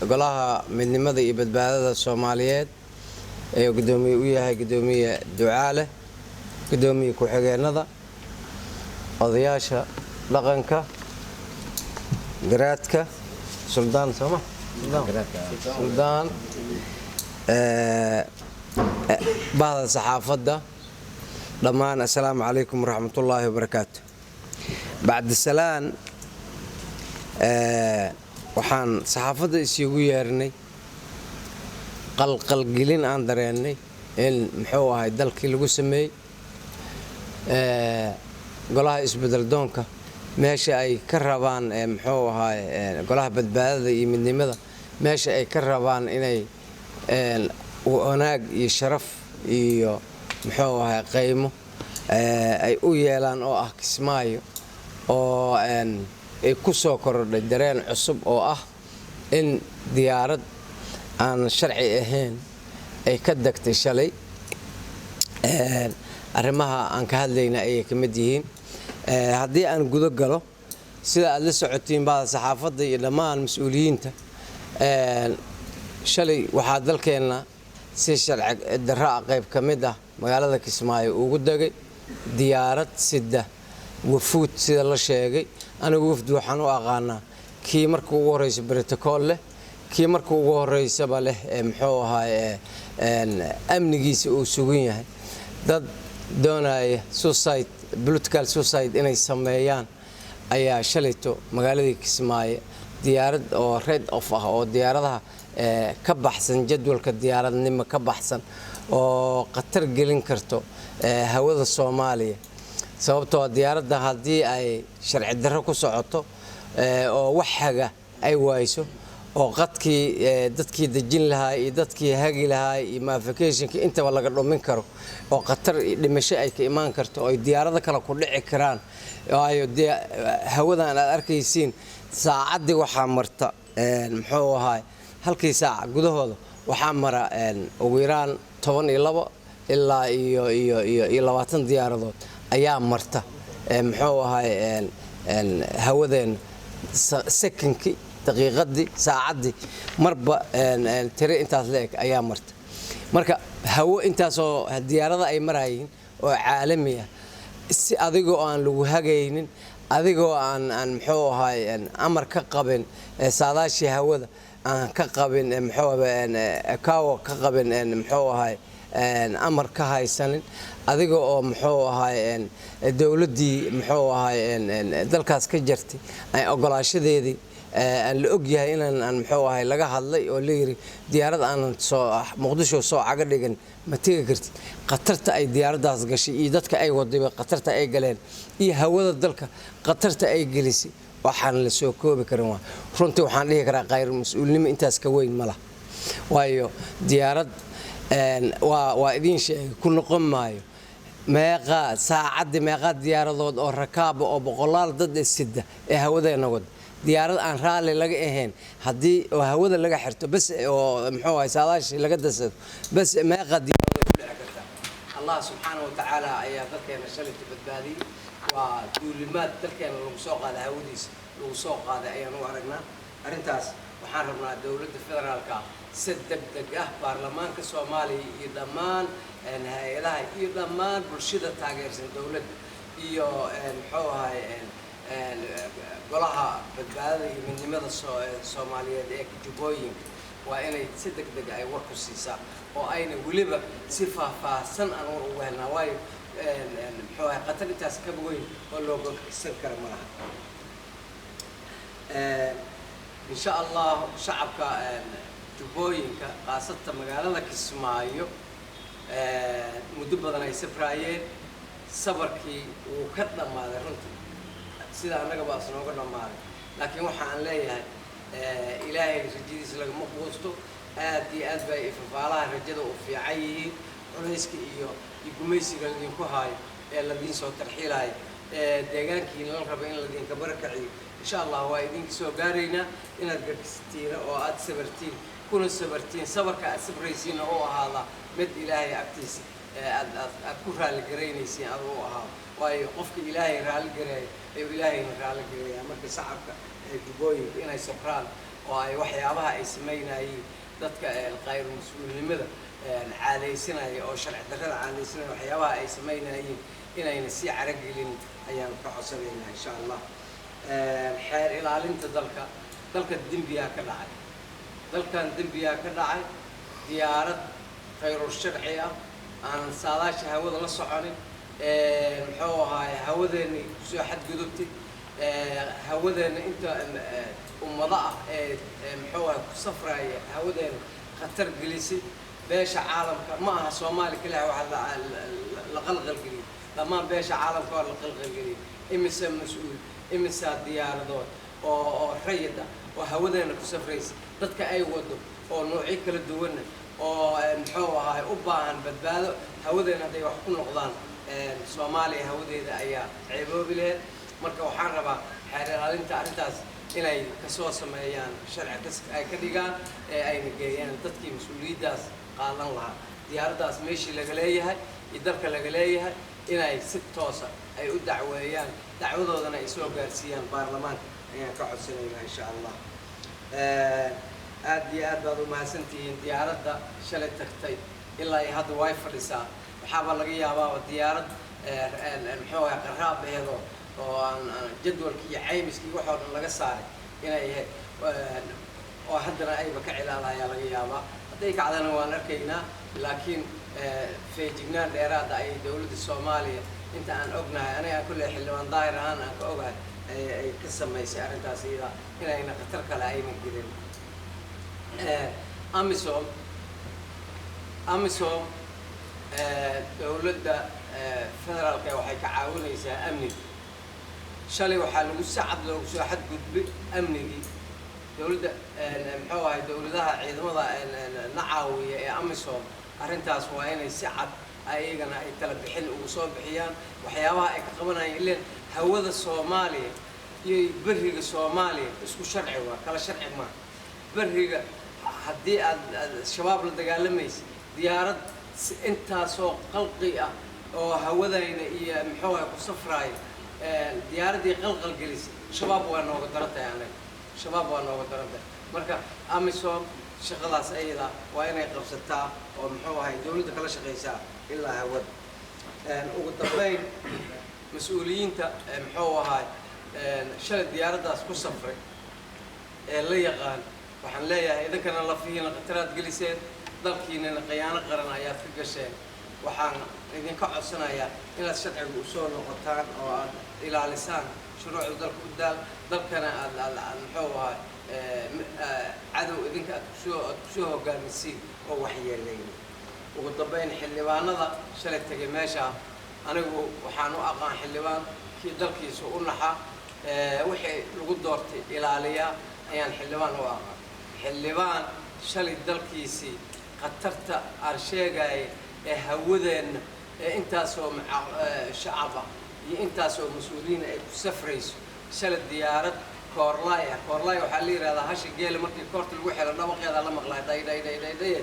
golaha midnimada iyo badbaadada Soomaaliyeed ee gudoomiye u yahay gudoomiye Ducaale gudoomiye ku-xigeenada odayaasha dhaqanka garaadka Suldaan Sama Suldaan بعض الصحافة لما السلام عليكم ورحمة الله وبركاته بعد السلام وحان صحافة إسيقو يارني قلقل قلين عن دريني إن محوها هاي دالكي لغو سمي قولها إسبدل دونك ماشي أي كربان محوها هاي قولها بدبادة من نمذا ماشي أي كربان إني wanaag iyo sharaf iyo muxuu ahaa qiimo ay u yeelaan oo ah Kismaayo oo ay ku soo kordhay dareen cusub oo ah in diyaarad aan sharci ahayn ay ka dagtay shalay arrimaha aan ka hadlayna ay ka mid yihiin haddii aan gudo galo sida aad la socotiin baad saxaafadda iyo dhammaan mas'uuliyiinta shalay waxa dalkeena si sharci darra qayb kamid ah magaalada Kismaayo ugu dagay diyaarad sida wafuud sida la sheegay anigu wafd waxaan u aqaanaa kii markuu ugu horeeyay protocol leh kii markuu ugu horeeyay ba leh muxuu ahaa amnigiisa uu sugan yahay dad doonaya suicide political suicide inay sameeyaan ayaa shalayto magaalada Kismaayo diyaarad oo red off ah oo diyaaradaha ka baxsan jadwalka diyaaradnimo ka baxsan oo qatar gelin karto hawada Soomaaliya sababtoo diyaaradda hadii ay sharci darro ku socoto oo waxaga ay waayso oo qadkii dadkii dajin lahaa iyo dadkii hagi lahaa iyo modificationka inta laga dhumin karo oo qatar dhimasho ay ka imaan karto oo diyaarada kale ku dhici karaan ayo hawadan aad arkaysiin saacadii waxa marta muxuu ahaa halkii saac gudahooda waxa mara ugu yaraan 12 ilaa iyo 20 diyaaradood ayaa marta muxuu ahaa hawadeen secondkii daqiiqadii saacadii marba tire intaas leeg ayaa marta marka hawo intaas oo diyaarada ay marayeen oo caalami ah si adigoo aan lagu hagaynin adigoo aan muxuu ahaa amar ka qabin saadaashii hawada aan ka qabin muxuu ahaa kaawo ka qabin muxuu ahaa amar ka haysanin adiga oo muxuu ahaa dawladii muxuu ahaa dalkaas ka jirtay ay ogolaashadeedii aan la og yahay inaan muxuu ahaa laga hadlay oo leeyri diyaarad aan soo Muqdisho soo caga dhigan ma tagi kartid qatarta ay diyaaradaas gashay iyo dadka ay waday qatarta ay galeen iyo hawada dalka qatarta ay gelisay waxaan la soo koobi karin waa runtii waxaan dhihi karaa qayr mas'uulnimo intaas ka weyn ma laha waayo diyaarad waa idin sheegay ku noqon maayo meeqa saacadii meeqa diyaaradood oo rakaab oo boqolaal dad sida ee hawadeena wad diyaarad aan raali laga ahayn hadii oo hawada laga xirto bas oo muxuu ahaa saadaashi laga dasado bas meeqa diyaarad u dhici karta Allah subhanahu wa ta'ala ayaa dadkeena shalay badbaadiyay waa duulimaad dalkeena lagu soo qaaday hawadiisa lagu soo qaaday ayaan u aragnaa arintaas waxaan rabnaa dawladda federaalka si degdeg ah baarlamaanka Soomaaliya iyo dhammaan hay'adaha iyo dhammaan bulshada taageersan dawladda iyo muxuu ahaa golaha badbaadada iyo midnimada Soomaaliyeed ee Jubbooyinka waa inay si degdeg ah war ku siisaa oo ayna waliba si faahfaahsan aan war ugu helnaa waayo muxuu ahaa qatar intaas ka weyn oo loo gogsan karo malaha إن شاء الله شعبك Jubbooyinka qaasata magaalada Kismaayo muddo ay safraayeen sabarkii uu ka dhamaaday runtii sida anaga baa snooga dhamaaday laakiin waxa aan leeyahay ilaahay rajadiisa laga muuqdo aad iyo aad bay ifafaalaha rajada u fiican yihiin culayska iyo gumaysiga idinku haayo ee la diin soo tarxiilay deegaankii la rabo in la diin ka barakaciyo إن شاء الله وايدين سو غارينا إن الجرستين أو أد سبرتين كل سبرتين سبر كأسبريسين أو هذا مد إلهي أكتيس أكورها الجرينيسين أو هذا ويقفك إلهي رال جري إلهي رال جري أما كسعبك Jubbooyinka inay safraan oo ay waxyaabaha ay sameynayeen dadka qayr mas'uulnimada caadaysanaya oo sharci darrada caadaysanaya waxyaabaha ay sameynayeen inayna sii caragelin ayaan ka codsanaynaa insha Allah xeer ilaalinta dalka dembiga ka dhacay dalkan dembiga ka dhacay diyaarad khayru sharci ah aan saadaasha hawada la soconin muxuu ahaay hawadeena soo xadgudubtay hawadeena inta ummada ah muxuu ahaay ku safraya hawadeena khatar gelisay beesha caalamka ma aha Soomaali kaliya waxa la qalqalgeliyay dhammaan beesha caalamka waa la qalqalgeliyay imisa mas'uul imisa diyaaradood oo rayid ah oo hawadeena ku safraysa dadka ay wado oo noocyo kala duwan oo muxuu ahaay u baahan badbaado hawadeena haday wax ku noqdaan Soomaaliya hawadeeda ayaa ceeboobi lahayd marka waxaan rabaa xeer ilaalinta arrintaas inay ka soo sameeyaan sharci ay ka dhigaan ayna geeyaan dadkii mas'uuliyadaas qaadan lahaa diyaaraddaas meeshii laga leeyahay iyo dalka laga leeyahay inay si toos ah ay u dacweeyaan dacwadoodana ay soo gaarsiiyaan baarlamaanka ayaan ka codsanaynaa insha Allah aad iyo aad baad u mahadsantihiin diyaaradda shalay tagtay ilaa ay hadda way fadhisaa waxaaba laga yaabaa diyaarad muxuu ahaa qaraabeedo oo aan jadwalkii iyo caymiskii waxoo dhan laga saaray inay oo haddana ayba ka cilaalayaa laga yaabaa hadday kacdana waan arkaynaa laakiin feejignaan dheeraada ay dowladda Soomaaliya inta aan ognahay aniga kullee xildhibaan daahir ahaan aan ka ogahay ay ka samaysay arrintaas iyada inayna khatar kale ayna gelin amisom dowladda federaalka waxay ka caawinaysaa amniga shalay waxaa lagu sacad loogu soo xadgudbay amnigii dowladda muxuu ahay dowladaha ciidamada na caawiya ee amisom arrintaas waa inay si cad ayagana ay tala bixin ugu soo bixiyaan waxyaabaha ay ka qabanayaan ileen hawada Soomaaliya iyo bariga Soomaaliya isku sharci waa kala sharci ma bariga haddii aad shabaab la dagaalamaysa diyaarad intaasoo qalqi ah oo hawadayna iyo muxuu ahay ku safraay diyaaradii qalqal gelisay shabaab waa nooga darantahay anaga shabaab waa nooga darantahay marka amisom shaqadaas ayada waa inay qabsataa oo muxuu ahay dowladda kala shaqeysaa ilaa hawada ugu dambeyn mas'uuliyiinta muxuu ahay shalay diyaaraddaas ku safray la yaqaan waxaan leeyahay idinkana lafihiina khataraad geliseen dalkiina khiyaano qaran ayaad ka gasheen waxaan idinka codsanayaa inaad sharciga u soo noqotaan oo aad ilaalisaan shuruucda dalka u daal dalkana aad muxuu ahay cadow idinka aad kusoo hogaamisiin oo waxyeeleyn ugu dambeyn xildhibaanada shalay tagay meesha anigu waxaan u aqaan xildhibaan kii dalkiisa u naxa wixii lagu doortay ilaaliya ayaan xildhibaan u aqaan xildhibaan shalay dalkiisii khatarta aan sheegay ee hawadeena ee intaasoo shacaba iyo intaasoo mas'uuliyiin ay ku safrayso shalay diyaarad koorlaay waxaa la yiraahdaa hashi geel markii koorta lagu xiro dhawaqeeda la maqlaa day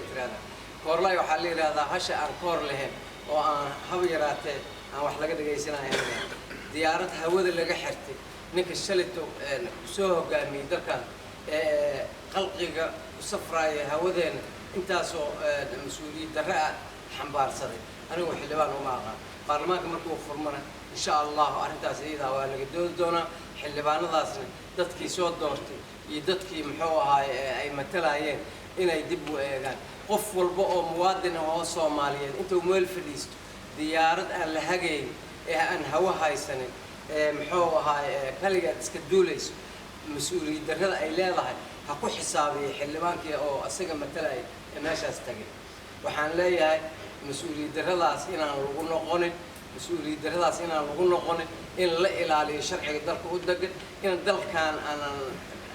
tirada koorlaay waxaa la yiraahdaa hasha aan koor lahayn oo aan hab yaraatee aan wax laga dhageysanayo diyaarad hawada laga xirtay ninka shalayto soo hogaamiyay dalkan qalqiga ku safraaya hawadeena intaasoo mas'uuliyad darro ah xambaarsaday anigu xildhibaan uma aqaan baarlamaanka markuu furmana insha Allah arrintaas iyada waa laga doodi doonaa xildhibaanadaasna dadkii soo doortay iyo dadkii muxuu ahaay ay matalayeen inay dib u eegaan qof walba oo muwaadin ah oo Soomaaliyeed intuu meel fadhiisto diyaarad aan la hagayn ee aan hawa haysanin muxuu ahaay kaliya iska duulayso mas'uuliyad darrada ay leedahay ha ku xisaabiyo xildhibaankii oo asaga matalay meeshaas tagay waxaan leeyahay mas'uuliyad darradaas inaan lagu noqonin in la ilaaliyo sharciga dalka u degan in dalkan aanan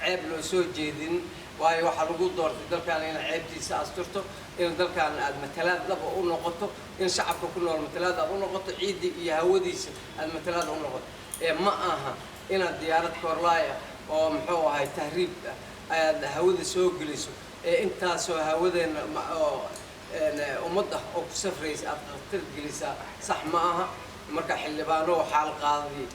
ceeb loo soo jeedin waayo waxa lagu doortay dalkan in ceebtiisa asturto in dalkan aad matalaad laba u noqoto in shacabka ku nool matalaad aad u noqoto ciidii iyo hawadiisa aad matalaad u noqoto ma aha inaad diyaarad koorlaaya oo muxuu ahay tahriib aad hawada soo geliso intaasoo hawadeena oo ummadda oo ku safraysa aad khatar gelisaa sax ma aha marka xildhibaano xaal qaadii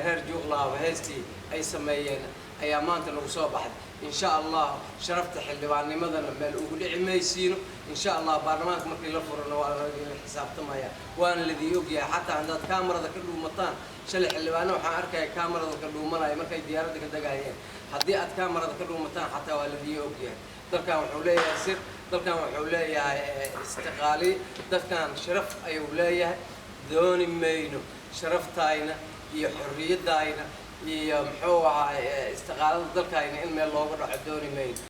reer Juqlaaba heestii ay sameeyeen ayaa maanta lagu soo baxday insha allah sharafta xildhibaannimadana meel ugu dhici maysiino insha allah baarlamaanka markii la furano waa la xisaabtamaya waana ladii ogyahay xataa haddaad kaamarada ka dhuumataan shalay xildhibaano waxaan arkaya kaamarada ka dhuumanaya markay diyaaradda ka degayeen haddii aad kaamarada ka dhuumataan xataa waa ladii ogyahay dalkan wuxuu leeyahay sir dalkan wuxuu leeyahay istiqaali dalkan sharaf ayuu leeyahay dooni mayno sharaftayna iyo xorriyadayna iyo muxuu ahaa istiqaalada dalkayna in meel looga dhaco dooni mayno